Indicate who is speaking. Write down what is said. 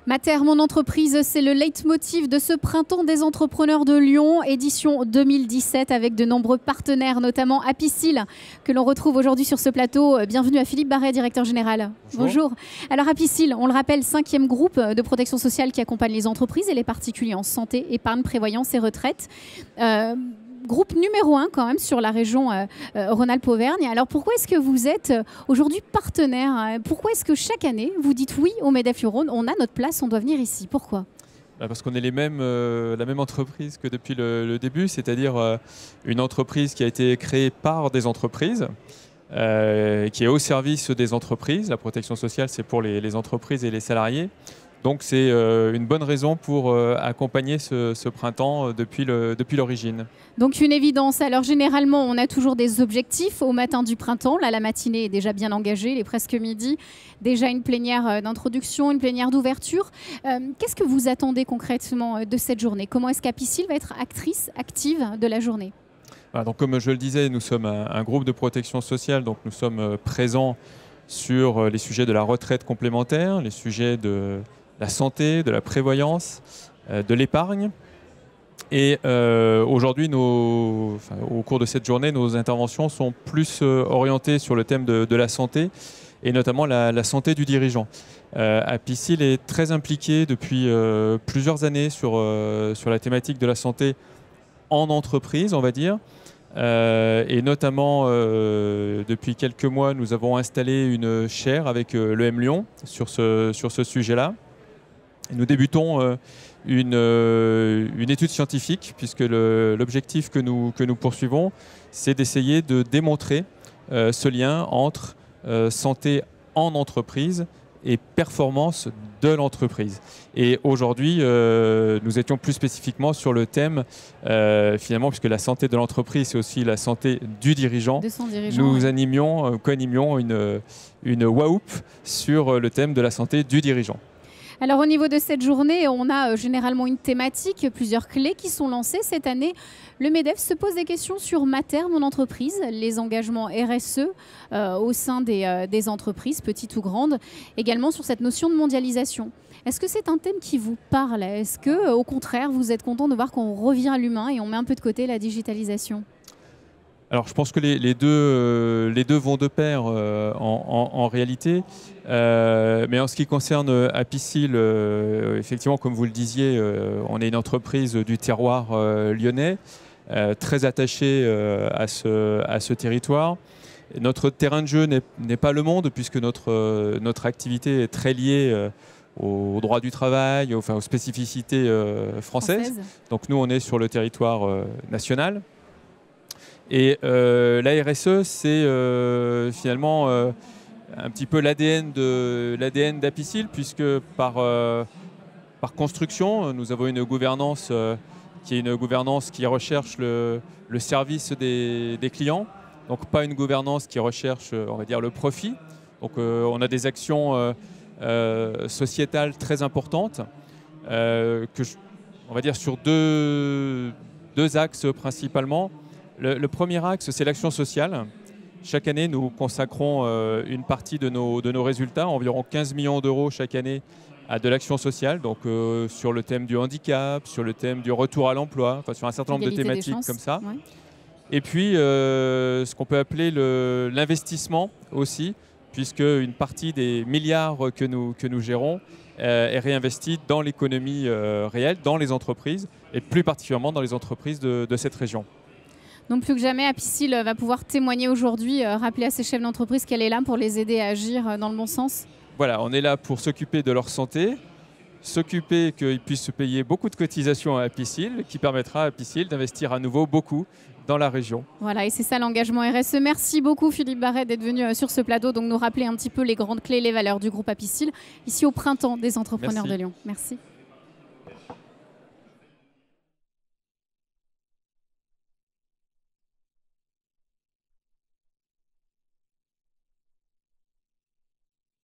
Speaker 1: Mater, mon entreprise, c'est le leitmotiv de ce printemps des entrepreneurs de Lyon, édition 2017, avec de nombreux partenaires, notamment Apicil, que l'on retrouve aujourd'hui sur ce plateau. Bienvenue à Philippe Barret, directeur général. Bonjour. Alors Apicil, on le rappelle, 5e groupe de protection sociale qui accompagne les entreprises et les particuliers en santé, épargne, prévoyance et retraite. Groupe numéro 1 quand même sur la région Rhône-Alpes-Auvergne. Alors pourquoi est-ce que vous êtes aujourd'hui partenaire? Pourquoi est-ce que chaque année vous dites oui au MEDEF Lyon-Rhône, on a notre place, on doit venir ici? Pourquoi?
Speaker 2: Parce qu'on est la même entreprise que depuis le début, c'est-à-dire une entreprise qui a été créée par des entreprises, qui est au service des entreprises. La protection sociale, c'est pour les entreprises et les salariés. Donc c'est une bonne raison pour accompagner ce printemps depuis l'origine.
Speaker 1: Donc une évidence. Alors généralement, on a toujours des objectifs au matin du printemps. Là, la matinée est déjà bien engagée, il est presque midi. Déjà une plénière d'introduction, une plénière d'ouverture. Qu'est-ce que vous attendez concrètement de cette journée? Comment est-ce qu'Apicil va être active de la journée?
Speaker 2: Voilà, donc comme je le disais, nous sommes un groupe de protection sociale, donc nous sommes présents sur les sujets de la retraite complémentaire, les sujets de la santé, de la prévoyance, de l'épargne. Et aujourd'hui, au cours de cette journée, nos interventions sont plus orientées sur le thème de la santé et notamment la santé du dirigeant. Apicil est très impliqué depuis plusieurs années sur la thématique de la santé en entreprise, on va dire. Et notamment, depuis quelques mois, nous avons installé une chaire avec l'EM Lyon sur ce sujet-là. Nous débutons une étude scientifique, puisque l'objectif que nous poursuivons, c'est d'essayer de démontrer ce lien entre santé en entreprise et performance de l'entreprise. Et aujourd'hui, nous étions plus spécifiquement sur le thème, finalement, puisque la santé de l'entreprise, c'est aussi la santé du dirigeant.
Speaker 1: De son dirigeant,
Speaker 2: nous
Speaker 1: oui.
Speaker 2: co-animions une WAOP sur le thème de la santé du dirigeant.
Speaker 1: Alors au niveau de cette journée, on a généralement une thématique, plusieurs clés qui sont lancées. Cette année, le MEDEF se pose des questions sur Mater, mon entreprise, les engagements RSE au sein des entreprises, petites ou grandes, également sur cette notion de mondialisation. Est-ce que c'est un thème qui vous parle? Est-ce que, au contraire, vous êtes content de voir qu'on revient à l'humain et on met un peu de côté la digitalisation?
Speaker 2: Alors je pense que les deux vont de pair en réalité, mais en ce qui concerne Apicil, effectivement, comme vous le disiez, on est une entreprise du terroir lyonnais, très attachée à ce territoire. Notre terrain de jeu n'est pas le monde, puisque notre activité est très liée au droit du travail, aux spécificités françaises. Donc nous, on est sur le territoire national. Et la RSE, c'est finalement un petit peu l'ADN d'Apicil, puisque par construction, nous avons une gouvernance qui recherche le service des clients, donc pas une gouvernance qui recherche, on va dire, le profit. Donc on a des actions sociétales très importantes, on va dire sur deux axes principalement. Le premier axe, c'est l'action sociale. Chaque année, nous consacrons une partie de nos résultats, environ 15 millions d'euros chaque année, à de l'action sociale, donc sur le thème du handicap, sur le thème du retour à l'emploi, sur un certain nombre de thématiques comme ça. Ouais. Et puis, ce qu'on peut appeler l'investissement aussi, puisque une partie des milliards que nous gérons est réinvestie dans l'économie réelle, dans les entreprises, et plus particulièrement dans les entreprises de cette région.
Speaker 1: Donc plus que jamais, Apicil va pouvoir témoigner aujourd'hui, rappeler à ses chefs d'entreprise qu'elle est là pour les aider à agir dans le bon sens.
Speaker 2: Voilà, on est là pour s'occuper de leur santé, s'occuper qu'ils puissent se payer beaucoup de cotisations à Apicil, qui permettra à Apicil d'investir à nouveau beaucoup dans la région.
Speaker 1: Voilà, et c'est ça l'engagement RSE. Merci beaucoup Philippe Barret d'être venu sur ce plateau, donc nous rappeler un petit peu les grandes clés, les valeurs du groupe Apicil, ici au printemps des entrepreneurs de Lyon. Merci.